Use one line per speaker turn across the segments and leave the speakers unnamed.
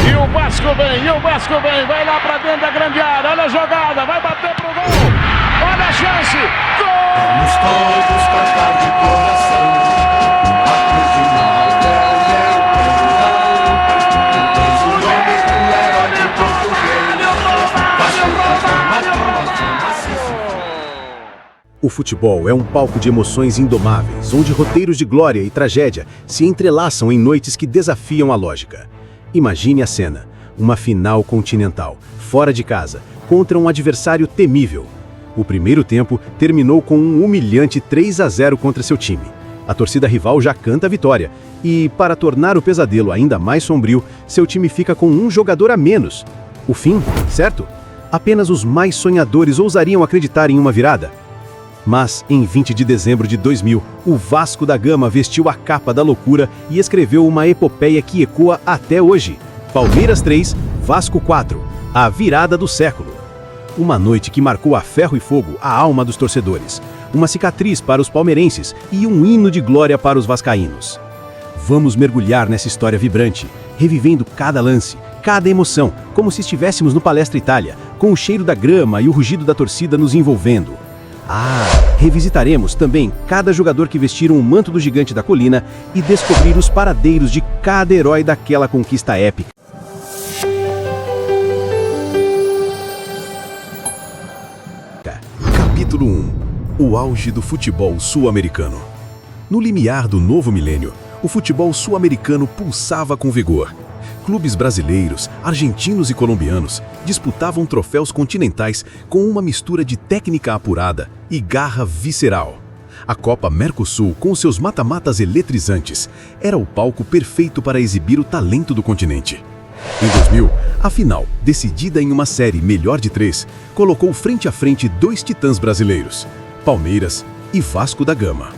E o Vasco vem, vai lá pra dentro da grande área, olha a jogada, vai bater pro gol, olha a chance, gol!
Vamos todos cantar de coração, a cruz final tens o nome do herói de português, Vasco da
O futebol é um palco de emoções indomáveis, onde roteiros de glória e tragédia se entrelaçam em noites que desafiam a lógica. Imagine a cena, uma final continental, fora de casa, contra um adversário temível. O primeiro tempo terminou com um humilhante 3-0 contra seu time. A torcida rival já canta a vitória e, para tornar o pesadelo ainda mais sombrio, seu time fica com um jogador a menos. O fim, certo? Apenas os mais sonhadores ousariam acreditar em uma virada. Mas, em 20 de dezembro de 2000, o Vasco da Gama vestiu a capa da loucura e escreveu uma epopeia que ecoa até hoje. Palmeiras 3, Vasco 4, a virada do século. Uma noite que marcou a ferro e fogo a alma dos torcedores, uma cicatriz para os palmeirenses e um hino de glória para os vascaínos. Vamos mergulhar nessa história vibrante, revivendo cada lance, cada emoção, como se estivéssemos no Palestra Itália, com o cheiro da grama e o rugido da torcida nos envolvendo. Revisitaremos também cada jogador que vestiram o manto do gigante da colina e descobrir os paradeiros de cada herói daquela conquista épica.
Capítulo 1. O auge do futebol sul-americano. No limiar do novo milênio, o futebol sul-americano pulsava com vigor. Clubes brasileiros, argentinos e colombianos disputavam troféus continentais com uma mistura de técnica apurada e garra visceral. A Copa Mercosul, com seus mata-matas eletrizantes, era o palco perfeito para exibir o talento do continente. Em 2000, a final, decidida em uma série melhor de 3, colocou frente a frente dois titãs brasileiros, Palmeiras e Vasco da Gama.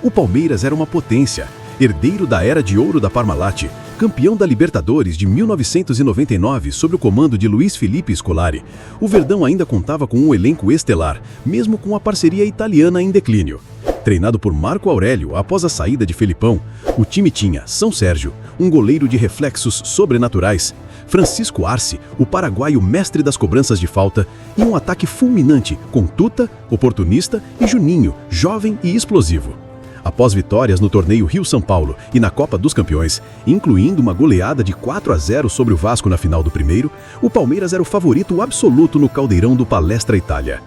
O Palmeiras era uma potência, herdeiro da era de ouro da Parmalat, campeão da Libertadores de 1999 sob o comando de Luiz Felipe Scolari. O Verdão ainda contava com um elenco estelar, mesmo com a parceria italiana em declínio. Treinado por Marco Aurélio após a saída de Felipão, o time tinha São Sérgio, um goleiro de reflexos sobrenaturais, Francisco Arce, o paraguaio mestre das cobranças de falta, e um ataque fulminante com Tuta, oportunista, e Juninho, jovem e explosivo. Após vitórias no torneio Rio-São Paulo e na Copa dos Campeões, incluindo uma goleada de 4-0 sobre o Vasco na final do primeiro, o Palmeiras era o favorito absoluto no caldeirão do Palestra Itália.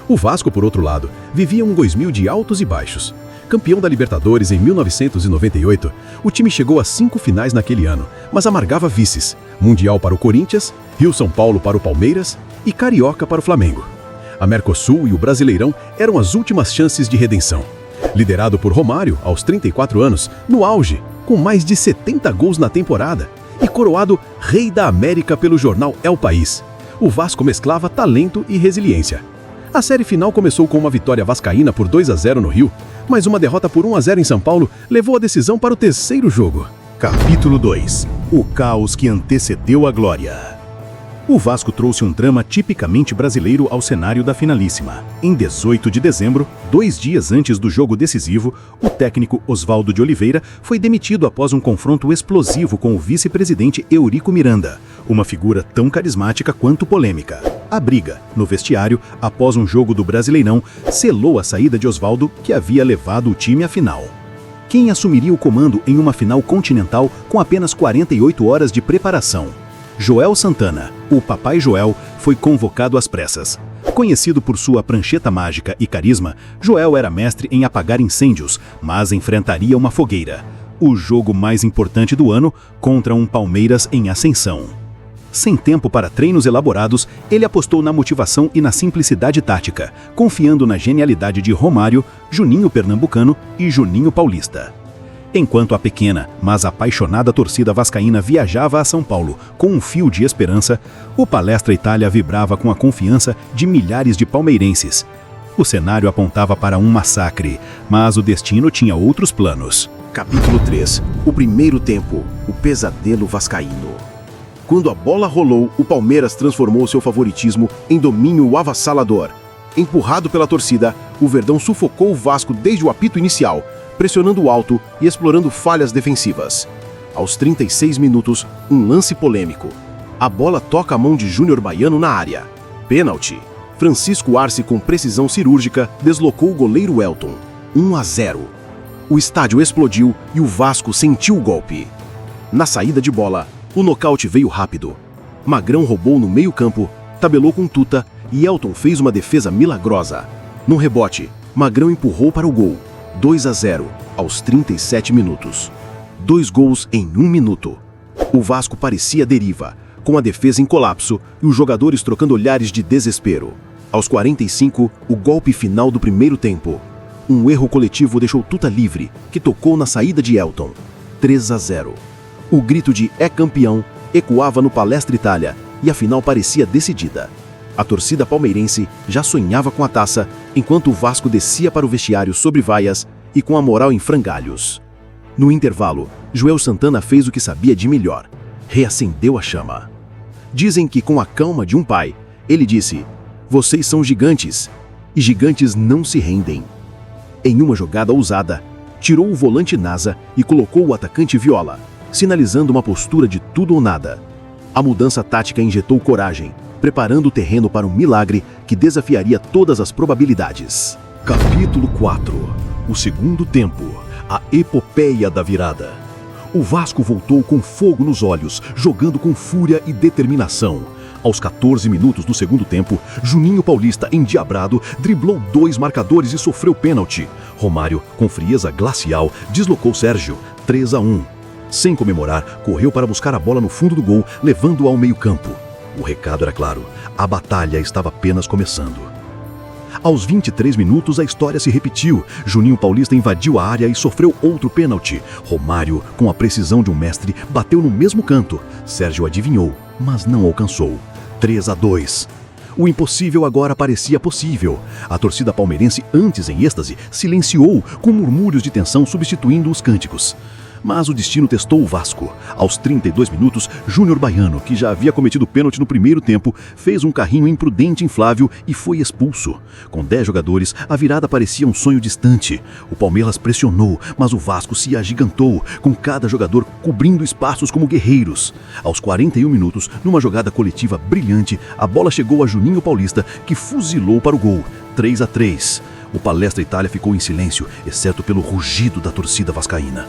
O Vasco, por outro lado, vivia um 2000 de altos e baixos. Campeão da Libertadores em 1998, o time chegou a 5 finais naquele ano, mas amargava vices: Mundial para o Corinthians, Rio-São Paulo para o Palmeiras e Carioca para o Flamengo. A Mercosul e o Brasileirão eram as últimas chances de redenção. Liderado por Romário, aos 34 anos, no auge, com mais de 70 gols na temporada, e coroado Rei da América pelo jornal El País, o Vasco mesclava talento e resiliência. A série final começou com uma vitória vascaína por 2-0 no Rio, mas uma derrota por 1-0 em São Paulo levou a decisão para o terceiro jogo.
Capítulo 2. O caos que antecedeu a glória. O Vasco trouxe um drama tipicamente brasileiro ao cenário da finalíssima. Em 18 de dezembro, 2 dias antes do jogo decisivo, o técnico Oswaldo de Oliveira foi demitido após um confronto explosivo com o vice-presidente Eurico Miranda, uma figura tão carismática quanto polêmica. A briga, no vestiário, após um jogo do Brasileirão, selou a saída de Oswaldo, que havia levado o time à final. Quem assumiria o comando em uma final continental com apenas 48 horas de preparação? Joel Santana, o Papai Joel, foi convocado às pressas. Conhecido por sua prancheta mágica e carisma, Joel era mestre em apagar incêndios, mas enfrentaria uma fogueira: o jogo mais importante do ano contra um Palmeiras em ascensão. Sem tempo para treinos elaborados, ele apostou na motivação e na simplicidade tática, confiando na genialidade de Romário, Juninho Pernambucano e Juninho Paulista. Enquanto a pequena, mas apaixonada torcida vascaína viajava a São Paulo com um fio de esperança, o Palestra Itália vibrava com a confiança de milhares de palmeirenses. O cenário apontava para um massacre, mas o destino tinha outros planos.
Capítulo 3. O primeiro tempo. O pesadelo vascaíno. Quando a bola rolou, o Palmeiras transformou seu favoritismo em domínio avassalador. Empurrado pela torcida, o Verdão sufocou o Vasco desde o apito inicial, pressionando alto e explorando falhas defensivas. Aos 36 minutos, um lance polêmico. A bola toca a mão de Júnior Baiano na área. Pênalti. Francisco Arce, com precisão cirúrgica, deslocou o goleiro Elton. 1-0. O estádio explodiu e o Vasco sentiu o golpe. Na saída de bola, o nocaute veio rápido. Magrão roubou no meio-campo, tabelou com Tuta e Elton fez uma defesa milagrosa. Num rebote, Magrão empurrou para o gol. 2-0, aos 37 minutos. 2 gols em 1 minuto. O Vasco parecia à deriva, com a defesa em colapso e os jogadores trocando olhares de desespero. Aos 45, o golpe final do primeiro tempo. Um erro coletivo deixou Tuta livre, que tocou na saída de Elton. 3-0. O grito de "é campeão" ecoava no Palestra Itália e a final parecia decidida. A torcida palmeirense já sonhava com a taça, enquanto o Vasco descia para o vestiário sobre vaias e com a moral em frangalhos. No intervalo, Joel Santana fez o que sabia de melhor. Reacendeu a chama. Dizem que com a calma de um pai, ele disse: "Vocês são gigantes, e gigantes não se rendem." Em uma jogada ousada, tirou o volante Nasa e colocou o atacante Viola, sinalizando uma postura de tudo ou nada. A mudança tática injetou coragem, preparando o terreno para um milagre que desafiaria todas as probabilidades.
Capítulo 4. O segundo tempo. A epopeia da virada. O Vasco voltou com fogo nos olhos, jogando com fúria e determinação. Aos 14 minutos do segundo tempo, Juninho Paulista, endiabrado, driblou 2 marcadores e sofreu pênalti. Romário, com frieza glacial, deslocou Sérgio. 3-1. Sem comemorar, correu para buscar a bola no fundo do gol, levando-a ao meio-campo. O recado era claro: a batalha estava apenas começando. Aos 23 minutos, a história se repetiu. Juninho Paulista invadiu a área e sofreu outro pênalti. Romário, com a precisão de um mestre, bateu no mesmo canto. Sérgio adivinhou, mas não alcançou. 3-2. O impossível agora parecia possível. A torcida palmeirense, antes em êxtase, silenciou, com murmúrios de tensão substituindo os cânticos. Mas o destino testou o Vasco. Aos 32 minutos, Júnior Baiano, que já havia cometido pênalti no primeiro tempo, fez um carrinho imprudente em Flávio e foi expulso. Com 10 jogadores, a virada parecia um sonho distante. O Palmeiras pressionou, mas o Vasco se agigantou, com cada jogador cobrindo espaços como guerreiros. Aos 41 minutos, numa jogada coletiva brilhante, a bola chegou a Juninho Paulista, que fuzilou para o gol. 3-3. O Palestra Itália ficou em silêncio, exceto pelo rugido da torcida vascaína.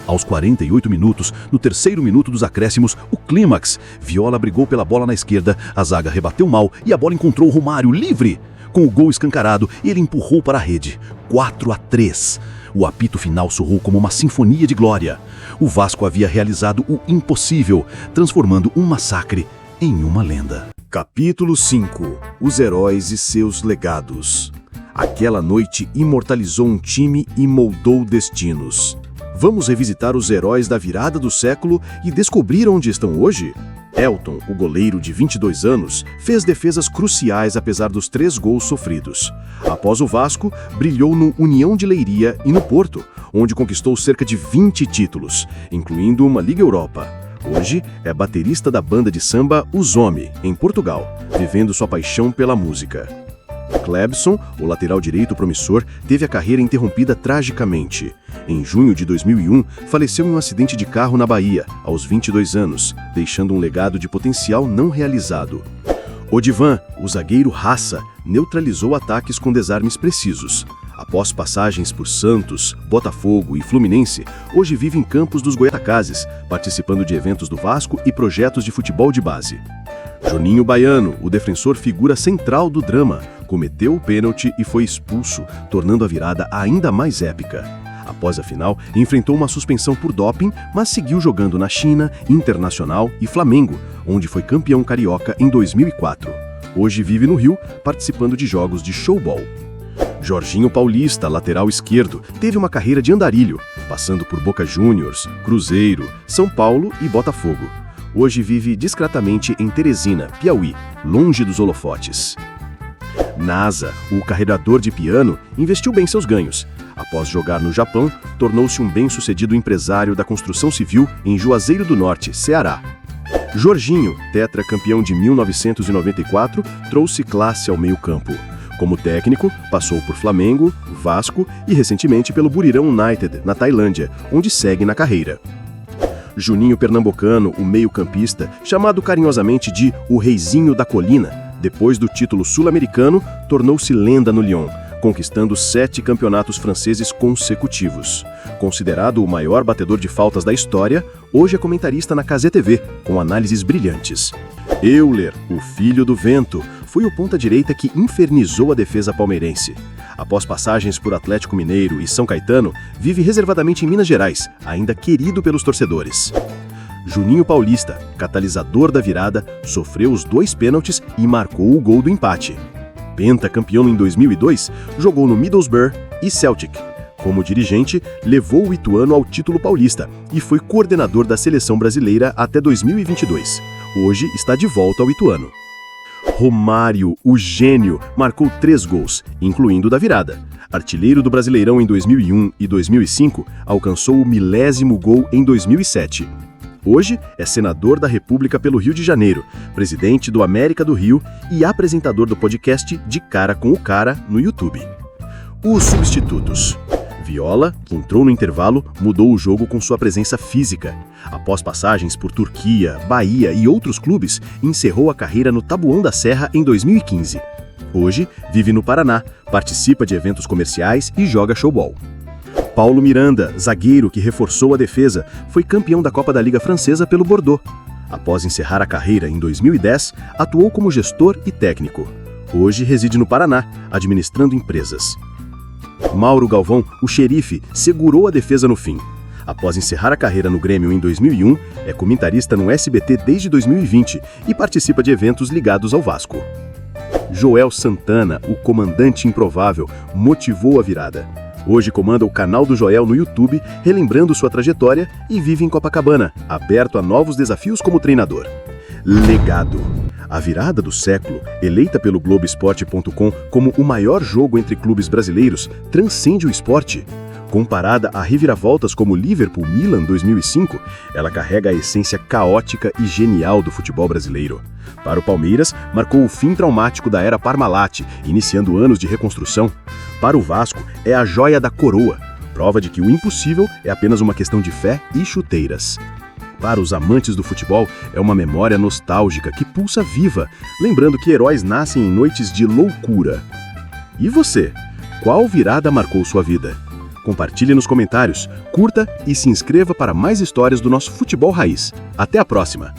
Aos 48 minutos, no terceiro minuto dos acréscimos, o clímax. Viola brigou pela bola na esquerda, a zaga rebateu mal e a bola encontrou Romário livre. Com o gol escancarado, ele empurrou para a rede. 4-3. O apito final soou como uma sinfonia de glória. O Vasco havia realizado o impossível, transformando um massacre em uma lenda.
Capítulo 5. Os heróis e seus legados. Aquela noite imortalizou um time e moldou destinos. Vamos revisitar os heróis da virada do século e descobrir onde estão hoje? Elton, o goleiro de 22 anos, fez defesas cruciais apesar dos 3 gols sofridos. Após o Vasco, brilhou no União de Leiria e no Porto, onde conquistou cerca de 20 títulos, incluindo uma Liga Europa. Hoje é baterista da banda de samba Os Homem, em Portugal, vivendo sua paixão pela música. Clebson, o lateral direito promissor, teve a carreira interrompida tragicamente. Em junho de 2001, faleceu em um acidente de carro na Bahia, aos 22 anos, deixando um legado de potencial não realizado. Odivan, o zagueiro raça, neutralizou ataques com desarmes precisos. Após passagens por Santos, Botafogo e Fluminense, hoje vive em Campos dos Goyatacazes, participando de eventos do Vasco e projetos de futebol de base. Juninho Baiano, o defensor figura central do drama, cometeu o pênalti e foi expulso, tornando a virada ainda mais épica. Após a final, enfrentou uma suspensão por doping, mas seguiu jogando na China, Internacional e Flamengo, onde foi campeão carioca em 2004. Hoje vive no Rio, participando de jogos de showball. Jorginho Paulista, lateral esquerdo, teve uma carreira de andarilho, passando por Boca Juniors, Cruzeiro, São Paulo e Botafogo. Hoje vive discretamente em Teresina, Piauí, longe dos holofotes. Nasa, o carregador de piano, investiu bem seus ganhos. Após jogar no Japão, tornou-se um bem-sucedido empresário da construção civil em Juazeiro do Norte, Ceará. Jorginho, tetracampeão de 1994, trouxe classe ao meio-campo. Como técnico, passou por Flamengo, Vasco e recentemente pelo Buriram United, na Tailândia, onde segue na carreira. Juninho Pernambucano, o meio-campista, chamado carinhosamente de o Reizinho da Colina, depois do título sul-americano, tornou-se lenda no Lyon, conquistando 7 campeonatos franceses consecutivos. Considerado o maior batedor de faltas da história, hoje é comentarista na Cazé TV, com análises brilhantes. Euler, o filho do vento, foi o ponta-direita que infernizou a defesa palmeirense. Após passagens por Atlético Mineiro e São Caetano, vive reservadamente em Minas Gerais, ainda querido pelos torcedores. Juninho Paulista, catalisador da virada, sofreu os 2 pênaltis e marcou o gol do empate. Pentacampeão em 2002, jogou no Middlesbrough e Celtic. Como dirigente, levou o Ituano ao título paulista e foi coordenador da seleção brasileira até 2022. Hoje está de volta ao Ituano. Romário, o gênio, marcou 3 gols, incluindo o da virada. Artilheiro do Brasileirão em 2001 e 2005, alcançou o 1000º gol em 2007. Hoje é senador da República pelo Rio de Janeiro, presidente do América do Rio e apresentador do podcast De Cara com o Cara no YouTube. Os substitutos. Viola, que entrou no intervalo, mudou o jogo com sua presença física. Após passagens por Turquia, Bahia e outros clubes, encerrou a carreira no Taboão da Serra em 2015. Hoje, vive no Paraná, participa de eventos comerciais e joga showball. Paulo Miranda, zagueiro que reforçou a defesa, foi campeão da Copa da Liga Francesa pelo Bordeaux. Após encerrar a carreira em 2010, atuou como gestor e técnico. Hoje reside no Paraná, administrando empresas. Mauro Galvão, o xerife, segurou a defesa no fim. Após encerrar a carreira no Grêmio em 2001, é comentarista no SBT desde 2020 e participa de eventos ligados ao Vasco. Joel Santana, o comandante improvável, motivou a virada. Hoje comanda o canal do Joel no YouTube, relembrando sua trajetória e vive em Copacabana, aberto a novos desafios como treinador. Legado. A virada do século, eleita pelo Globoesporte.com como o maior jogo entre clubes brasileiros, transcende o esporte. Comparada a reviravoltas como Liverpool-Milan 2005, ela carrega a essência caótica e genial do futebol brasileiro. Para o Palmeiras, marcou o fim traumático da era Parmalat, iniciando anos de reconstrução. Para o Vasco, é a joia da coroa, prova de que o impossível é apenas uma questão de fé e chuteiras. Para os amantes do futebol, é uma memória nostálgica que pulsa viva, lembrando que heróis nascem em noites de loucura. E você? Qual virada marcou sua vida? Compartilhe nos comentários, curta e se inscreva para mais histórias do nosso futebol raiz. Até a próxima!